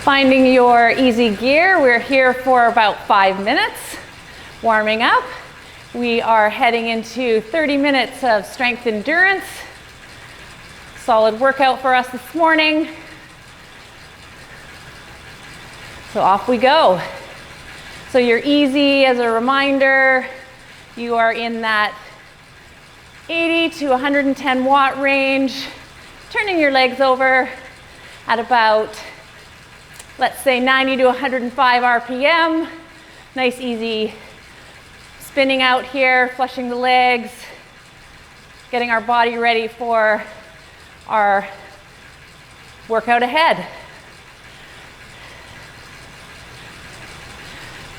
Finding your easy gear. We're here for about 5 minutes, warming up. We are heading into 30 minutes of strength endurance. Solid workout for us this morning. So off we go. So you're easy, as a reminder, you are in that 80 to 110 watt range, turning your legs over at about, let's say 90 to 105 RPM. Nice easy spinning out here, flushing the legs, getting our body ready for our workout ahead.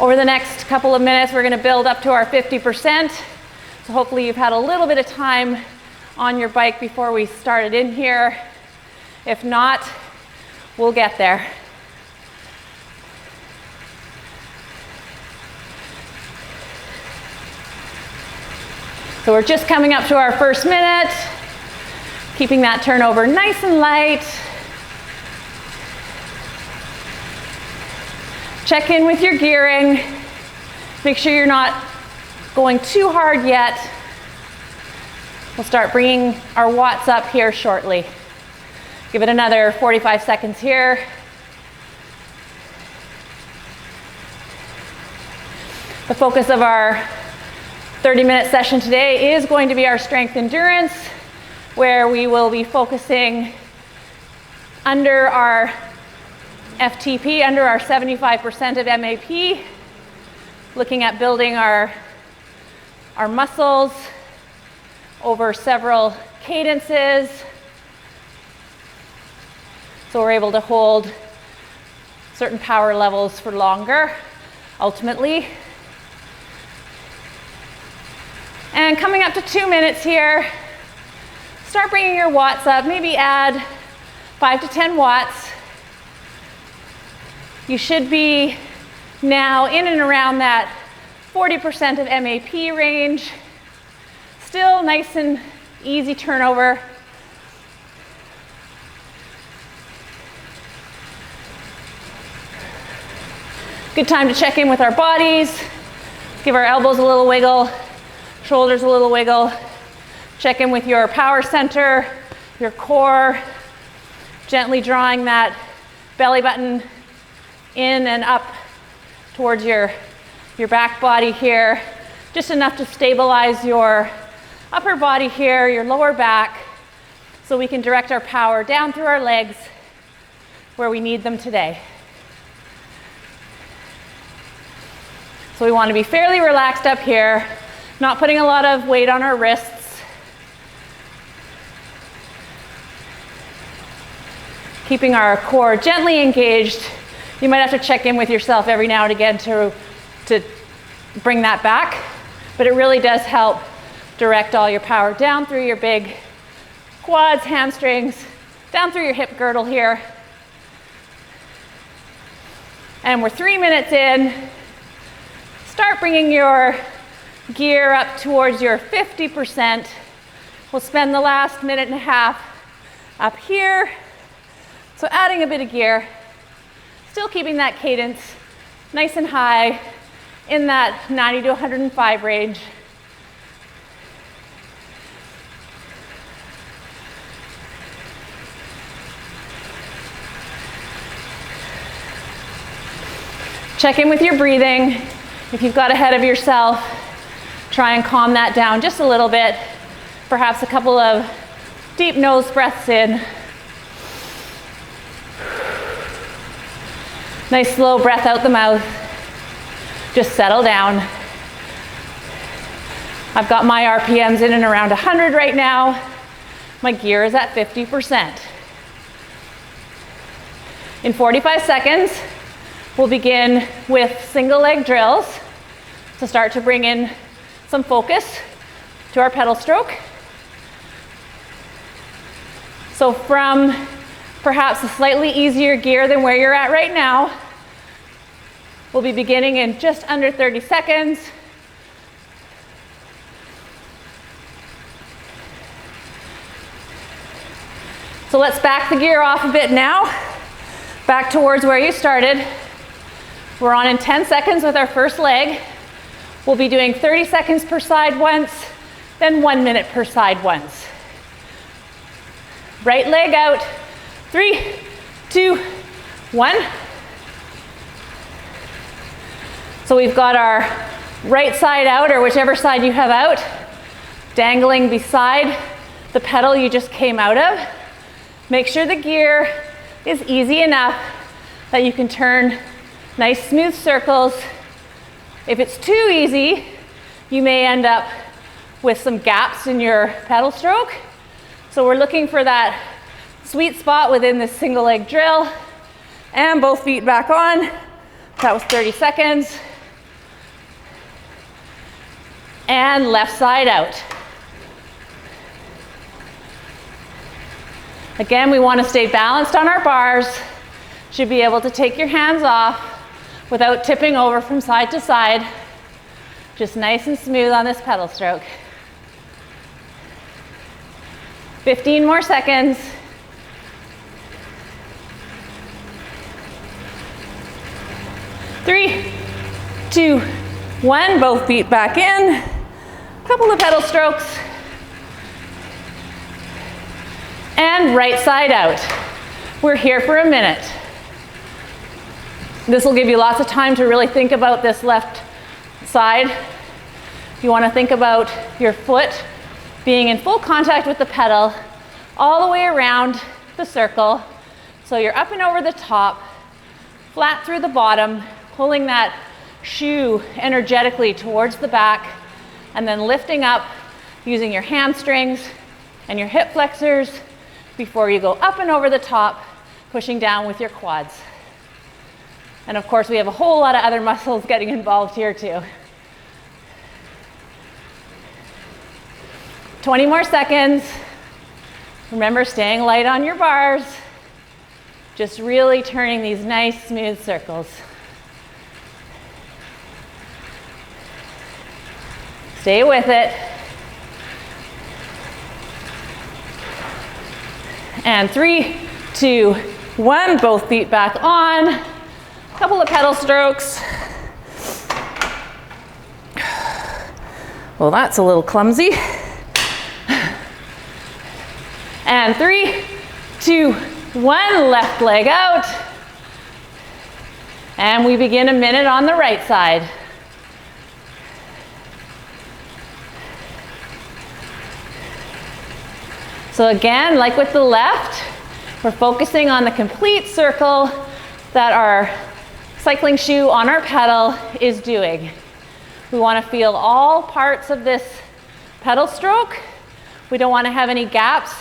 Over the next couple of minutes, we're going to build up to our 50%. So hopefully you've had a little bit of time on your bike before we started in here. If not, we'll get there. So we're just coming up to our first minute, keeping that turnover nice and light. Check in with your gearing. Make sure you're not going too hard yet. We'll start bringing our watts up here shortly. Give it another 45 seconds here. The focus of our 30-minute session today is going to be our strength endurance, where we will be focusing under our FTP, under our 75% of MAP, looking at building our muscles over several cadences, so we're able to hold certain power levels for longer, ultimately. And coming up to 2 minutes here, start bringing your watts up, maybe add 5 to 10 watts. You should be now in and around that 40% of MAP range. Still nice and easy turnover. Good time to check in with our bodies. Give our elbows a little wiggle. Shoulders a little wiggle. Check in with your power center, your core, gently drawing that belly button in and up towards your back body here, just enough to stabilize your upper body here, your lower back, so we can direct our power down through our legs where we need them today. So we want to be fairly relaxed up here, not putting a lot of weight on our wrists. Keeping our core gently engaged. You might have to check in with yourself every now and again to bring that back, but it really does help direct all your power down through your big quads, hamstrings, down through your hip girdle here. And we're 3 minutes in. Start bringing your gear up towards your 50%. We'll spend the last minute and a half up here. So adding a bit of gear, still keeping that cadence nice and high in that 90 to 105 range. Check in with your breathing. If you've got ahead of yourself, try and calm that down just a little bit. Perhaps a couple of deep nose breaths in. Nice slow breath out the mouth. Just settle down. I've got my RPMs in and around 100 right now. My gear is at 50%. In 45 seconds, we'll begin with single leg drills to start to bring in some focus to our pedal stroke. So from perhaps a slightly easier gear than where you're at right now, we'll be beginning in just under 30 seconds. So let's back the gear off a bit now. Back towards where you started. We're on in 10 seconds with our first leg. We'll be doing 30 seconds per side once, then 1 minute per side once. Right leg out. 3, 2, 1. So we've got our right side out, or whichever side you have out, dangling beside the pedal you just came out of. Make sure the gear is easy enough that you can turn nice smooth circles. If it's too easy, you may end up with some gaps in your pedal stroke. So we're looking for that sweet spot within this single leg drill. And both feet back on. That was 30 seconds. And left side out. Again, we want to stay balanced on our bars. Should be able to take your hands off without tipping over from side to side. Just nice and smooth on this pedal stroke. 15 more seconds. Three, 2, 1. Both feet back in. Couple of pedal strokes. And right side out. We're here for a minute. This will give you lots of time to really think about this left side. You want to think about your foot being in full contact with the pedal all the way around the circle. So you're up and over the top, flat through the bottom, pulling that shoe energetically towards the back, and then lifting up using your hamstrings and your hip flexors before you go up and over the top, pushing down with your quads. And of course, we have a whole lot of other muscles getting involved here too. 20 more seconds. Remember, staying light on your bars. Just really turning these nice, smooth circles. Stay with it. And 3, 2, 1. Both feet back on. Couple of pedal strokes. Well, that's a little clumsy. And 3, 2, 1. Left leg out. And we begin a minute on the right side. So again, like with the left, we're focusing on the complete circle that our cycling shoe on our pedal is doing. We want to feel all parts of this pedal stroke. We don't want to have any gaps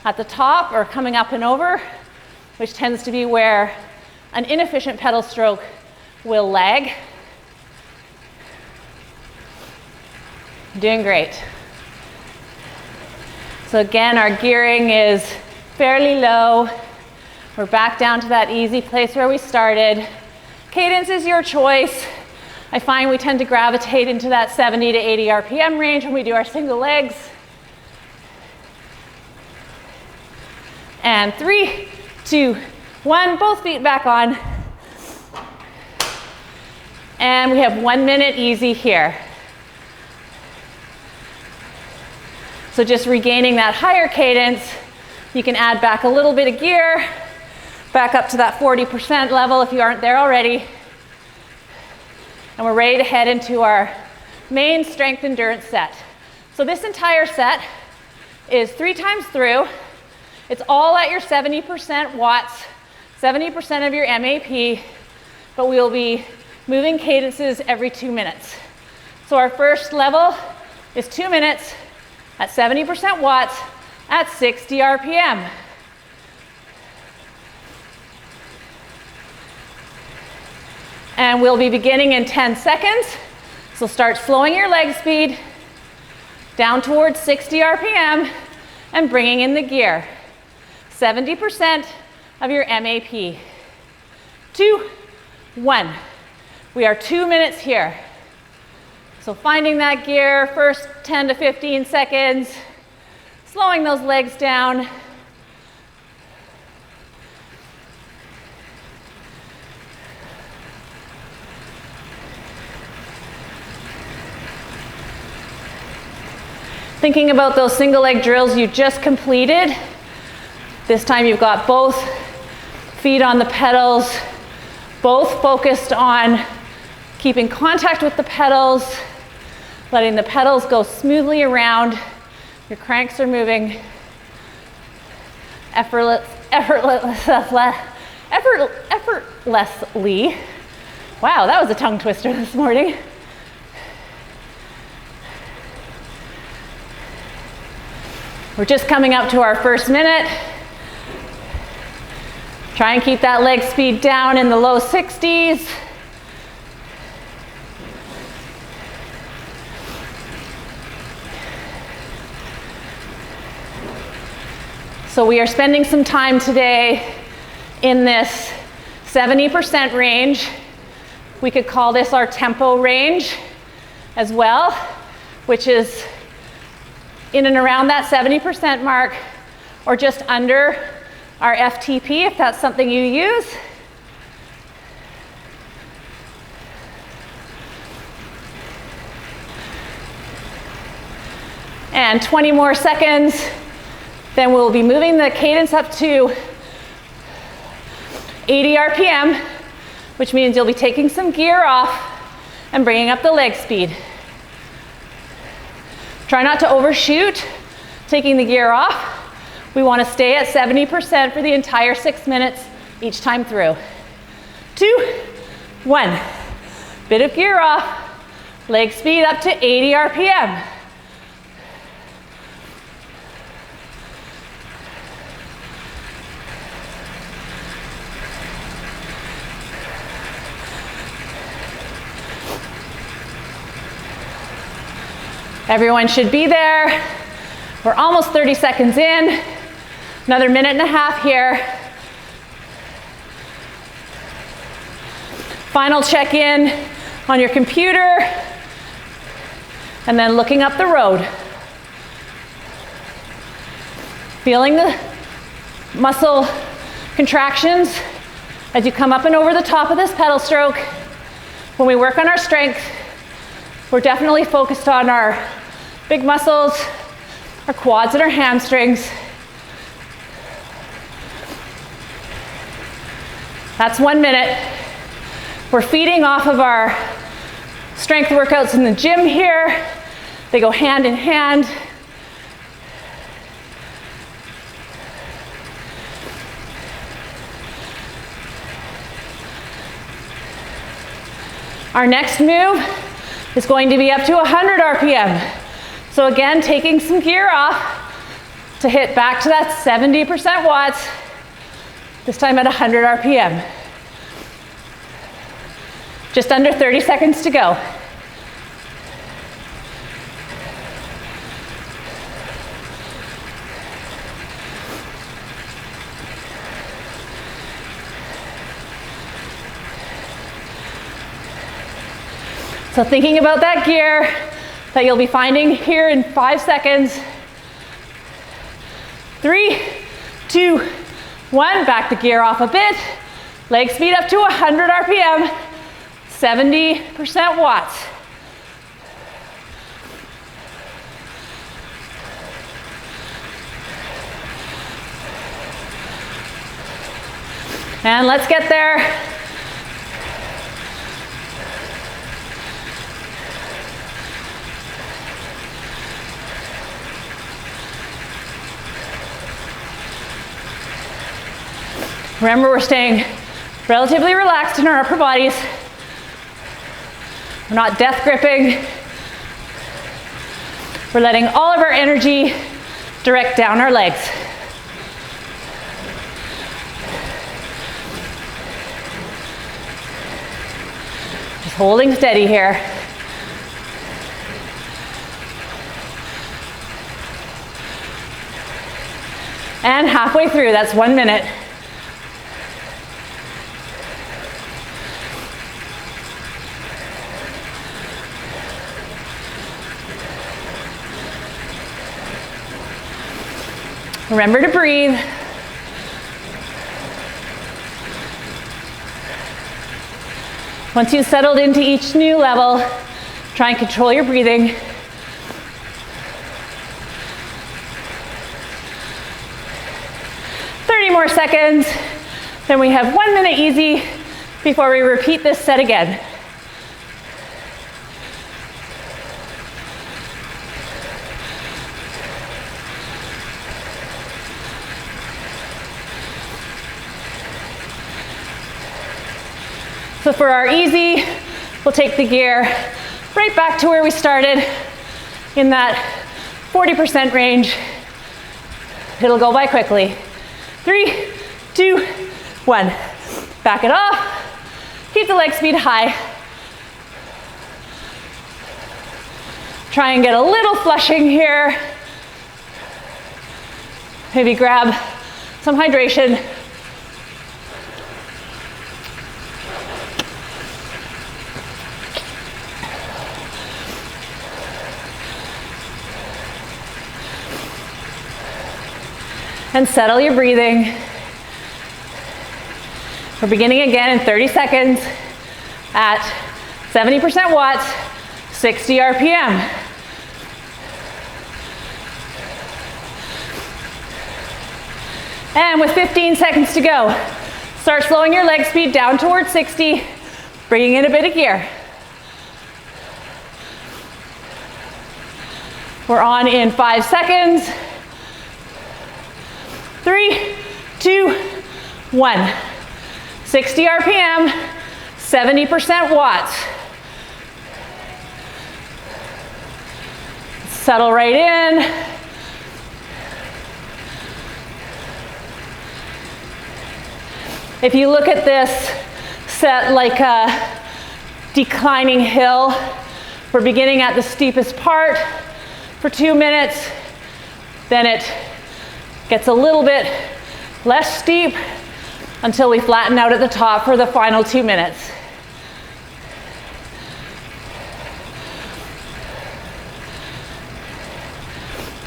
at the top or coming up and over, which tends to be where an inefficient pedal stroke will lag. Doing great. So again, our gearing is fairly low. We're back down to that easy place where we started. Cadence is your choice. I find we tend to gravitate into that 70 to 80 RPM range when we do our single legs. And 3, 2, 1, both feet back on. And we have 1 minute easy here. So just regaining that higher cadence, you can add back a little bit of gear, back up to that 40% level if you aren't there already. And we're ready to head into our main strength endurance set. So this entire set is 3 times through. It's all at your 70% watts, 70% of your MAP, but we'll be moving cadences every 2 minutes. So our first level is 2 minutes at 70% watts at 60 RPM. And we'll be beginning in 10 seconds. So start slowing your leg speed down towards 60 RPM and bringing in the gear. 70% of your MAP. 2, 1. We are 2 minutes here. So finding that gear, first 10 to 15 seconds, slowing those legs down. Thinking about those single leg drills you just completed. This time you've got both feet on the pedals, both focused on keeping contact with the pedals, letting the pedals go smoothly around. Your cranks are moving effortlessly. Wow, that was a tongue twister this morning. We're just coming up to our first minute. Try and keep that leg speed down in the low 60s. So we are spending some time today in this 70% range. We could call this our tempo range as well, which is in and around that 70% mark, or just under our FTP if that's something you use. And 20 more seconds, then we'll be moving the cadence up to 80 RPM, which means you'll be taking some gear off and bringing up the leg speed. Try not to overshoot taking the gear off. We want to stay at 70% for the entire 6 minutes each time through. 2, 1. Bit of gear off, leg speed up to 80 RPM. Everyone should be there. We're almost 30 seconds in. Another minute and a half here. Final check-in on your computer, and then looking up the road. Feeling the muscle contractions as you come up and over the top of this pedal stroke. When we work on our strength, we're definitely focused on our big muscles, our quads and our hamstrings. That's 1 minute. We're feeding off of our strength workouts in the gym here. They go hand in hand. Our next move is going to be up to 100 RPM. So again, taking some gear off to hit back to that 70% watts, this time at 100 RPM. Just under 30 seconds to go. So thinking about that gear that you'll be finding here in 5 seconds. 3, 2, 1, back the gear off a bit. Leg speed up to 100 RPM, 70% watts. And let's get there. Remember, we're staying relatively relaxed in our upper bodies. We're not death gripping. We're letting all of our energy direct down our legs. Just holding steady here. And halfway through, that's 1 minute. Remember to breathe. Once you've settled into each new level, try and control your breathing. seconds. Then we have 1 minute easy before we repeat this set again. So for our easy, we'll take the gear right back to where we started in that 40% range. It'll go by quickly. 3, 2, 1. Back it off. Keep the leg speed high. Try and get a little flushing here. Maybe grab some hydration. And settle your breathing. We're beginning again in 30 seconds at 70% watts, 60 RPM. And with 15 seconds to go, start slowing your leg speed down towards 60, bringing in a bit of gear. We're on in 5 seconds. 3, 2, 1. 60 RPM, 70% watts. Settle right in. If you look at this set like a declining hill, we're beginning at the steepest part for 2 minutes, then it gets a little bit less steep until we flatten out at the top for the final 2 minutes.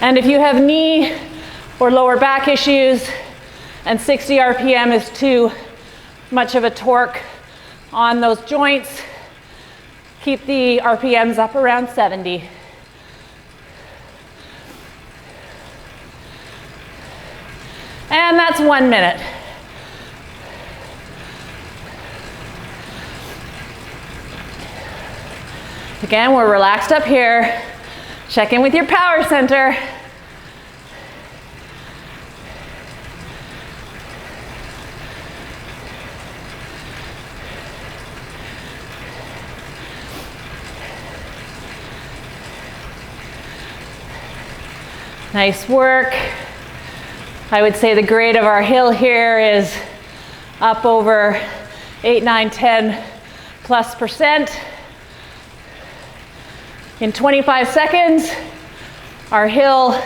And if you have knee or lower back issues and 60 RPM is too much of a torque on those joints, keep the RPMs up around 70. And that's 1 minute. Again, we're relaxed up here. Check in with your power center. Nice work. I would say the grade of our hill here is up over 8, 9, 10+%. In 25 seconds, our hill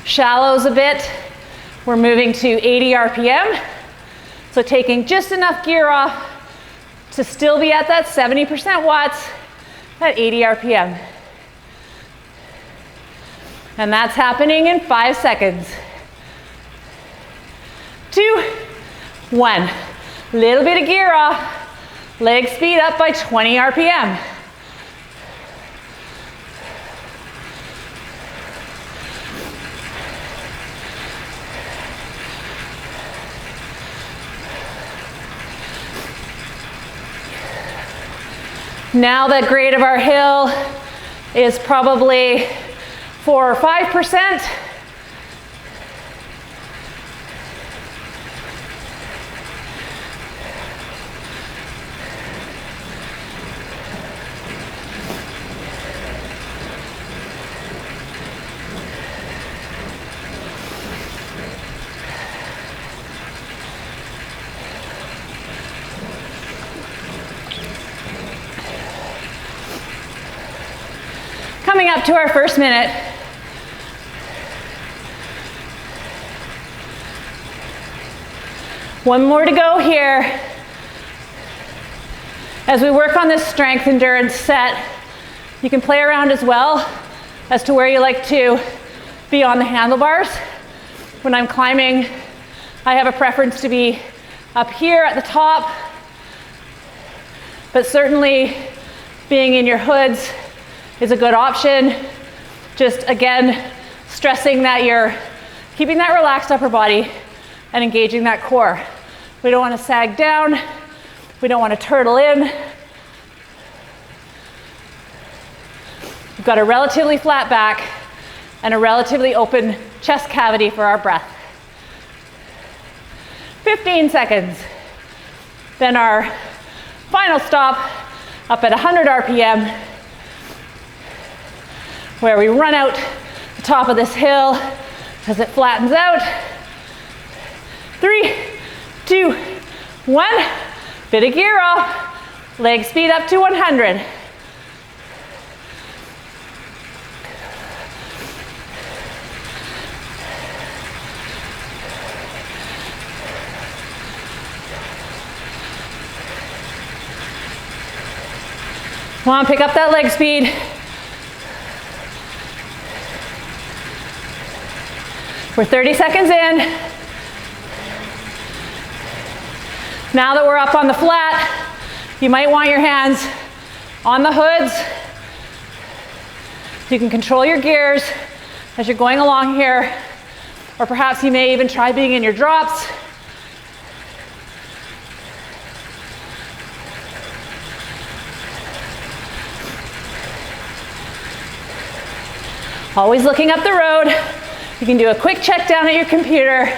shallows a bit. We're moving to 80 RPM. So taking just enough gear off to still be at that 70% watts at 80 RPM. And that's happening in 5 seconds. 2, 1. Little bit of gear off. Leg speed up by 20 RPM. Now the grade of our hill is probably 4 or 5%. Coming up to our first minute. One more to go here. As we work on this strength endurance set, you can play around as well as to where you like to be on the handlebars. When I'm climbing, I have a preference to be up here at the top, but certainly being in your hoods is a good option. Just again, stressing that you're keeping that relaxed upper body and engaging that core. We don't want to sag down. We don't want to turtle in. We've got a relatively flat back and a relatively open chest cavity for our breath. 15 seconds. Then our final stop up at 100 RPM, where we run out the top of this hill as it flattens out. 3, 2, 1. Bit of gear off. Leg speed up to 100. Come on, pick up that leg speed. We're 30 seconds in. Now that we're up on the flat, you might want your hands on the hoods. You can control your gears as you're going along here, or perhaps you may even try being in your drops. Always looking up the road. You can do a quick check down at your computer,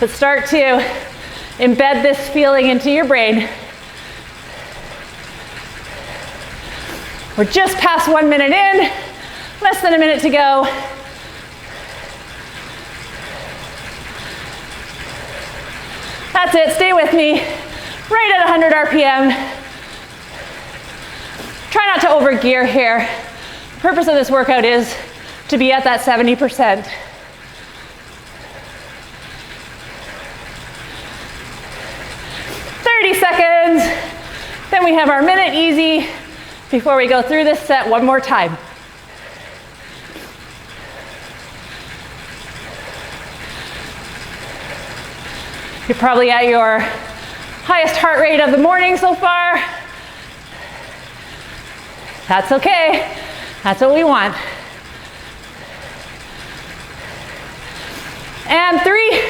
but start to embed this feeling into your brain. We're just past 1 minute in, less than a minute to go. That's it, stay with me. Right at 100 RPM. Try not to overgear here. The purpose of this workout is to be at that 70%. Seconds. Then we have our minute easy before we go through this set one more time. You're probably at your highest heart rate of the morning so far. That's okay. That's what we want. And 3,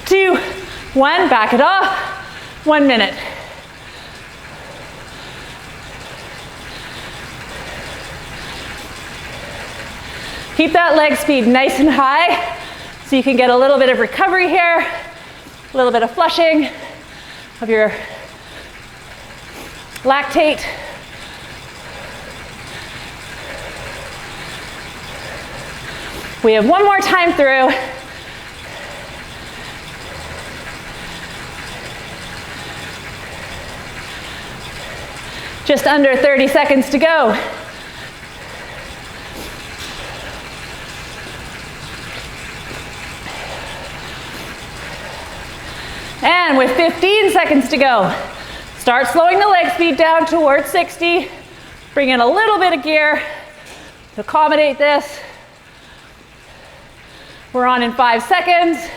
2, 1, back it off. 1 minute. Keep that leg speed nice and high so you can get a little bit of recovery here, a little bit of flushing of your lactate. We have one more time through. Just under 30 seconds to go. And with 15 seconds to go, start slowing the leg speed down towards 60. Bring in a little bit of gear to accommodate this. We're on in 5 seconds.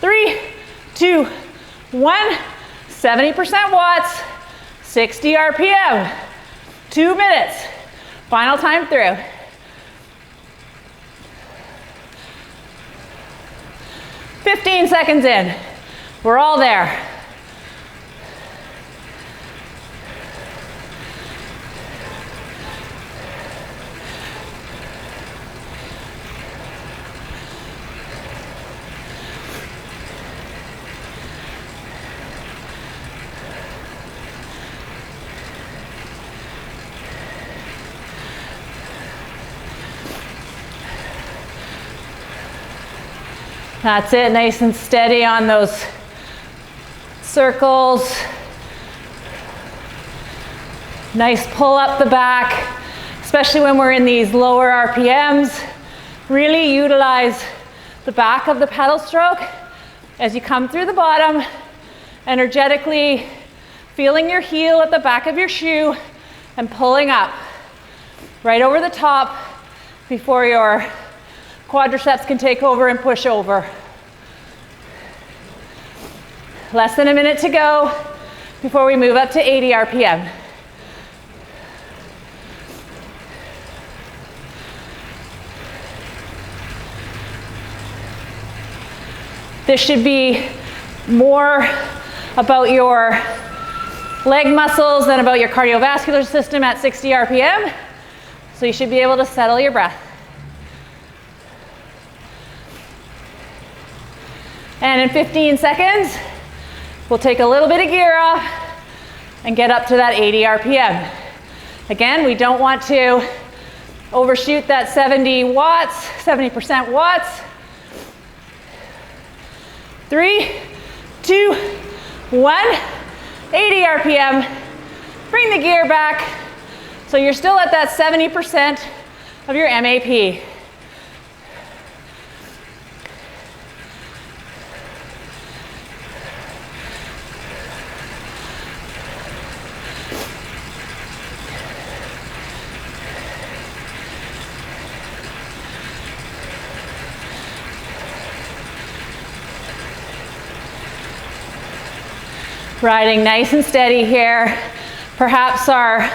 3, 2, 1. 70% watts, 60 RPM, 2 minutes. Final time through. "15 seconds in. We're all there. That's it, nice and steady on those circles. Nice pull up the back, especially when we're in these lower RPMs. Really utilize the back of the pedal stroke as you come through the bottom, energetically feeling your heel at the back of your shoe and pulling up right over the top before your quadriceps can take over and push over. Less than a minute to go before we move up to 80 RPM. This should be more about your leg muscles than about your cardiovascular system at 60 RPM. So you should be able to settle your breath. And in 15 seconds, we'll take a little bit of gear off and get up to that 80 RPM. Again, we don't want to overshoot that 70% watts. 3, 2, 1, 80 RPM. Bring the gear back so you're still at that 70% of your MAP. Riding nice and steady here. Perhaps our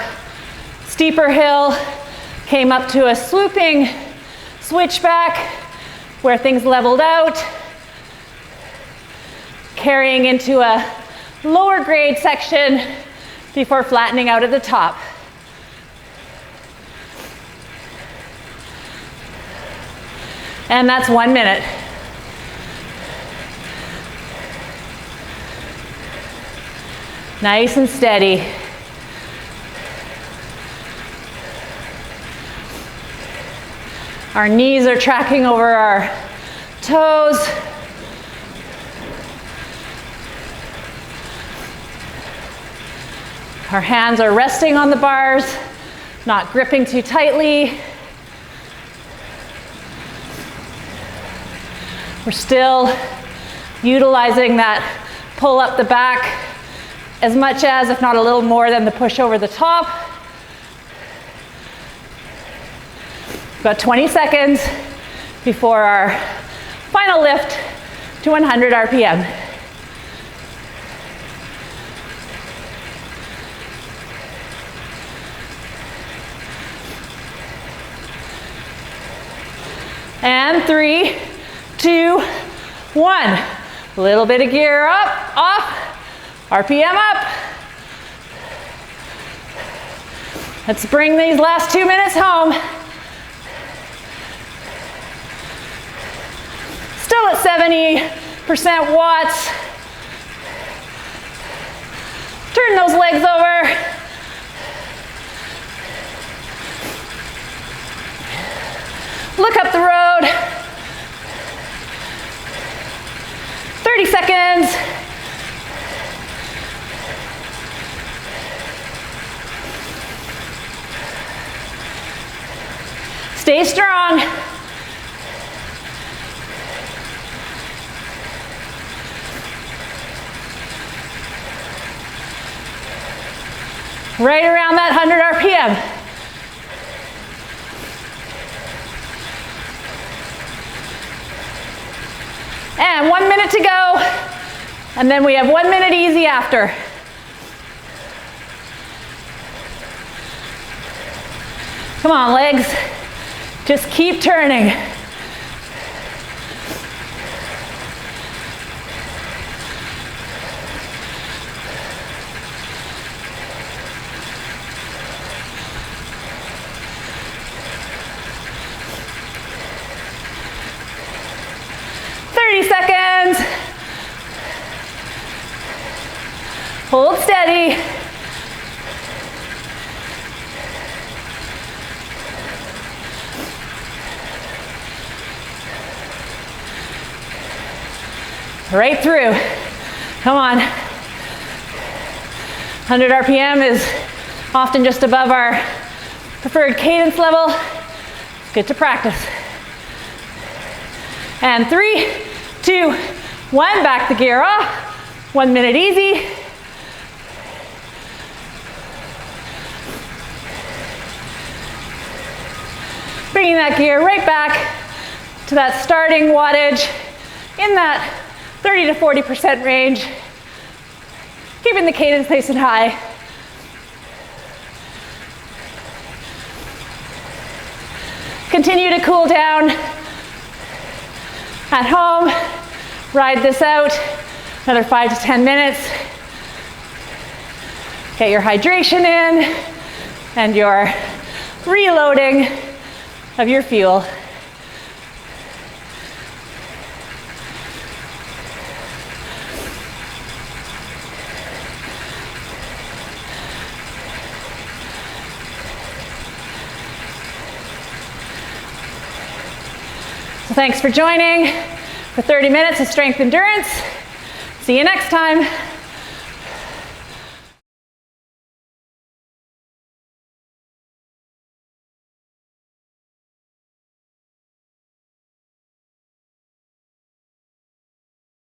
steeper hill came up to a swooping switchback where things leveled out, carrying into a lower grade section before flattening out at the top. And that's 1 minute. Nice and steady. Our knees are tracking over our toes. Our hands are resting on the bars, not gripping too tightly. We're still utilizing that pull up the back as much as, if not a little more than, the push over the top. About 20 seconds before our final lift to 100 RPM. And 3, 2, 1. A little bit of gear up, off. RPM up. Let's bring these last 2 minutes home. Still at 70% watts. Turn those legs over. Look up the road. 30 seconds. Stay strong. Right around that 100 RPM. And 1 minute to go. And then we have 1 minute easy after. Come on, legs. Just keep turning. Seconds. Hold steady. Right through. Come on. 100 RPM is often just above our preferred cadence level. It's good to practice. And 3, 2, 1, back the gear off. 1 minute easy. Bringing that gear right back to that starting wattage in that 30 to 40% range. Keeping the cadence nice and high. Continue to cool down at home, ride this out, another 5 to 10 minutes. Get your hydration in and your reloading of your fuel. So thanks for joining for 30 minutes of strength endurance. See you next time.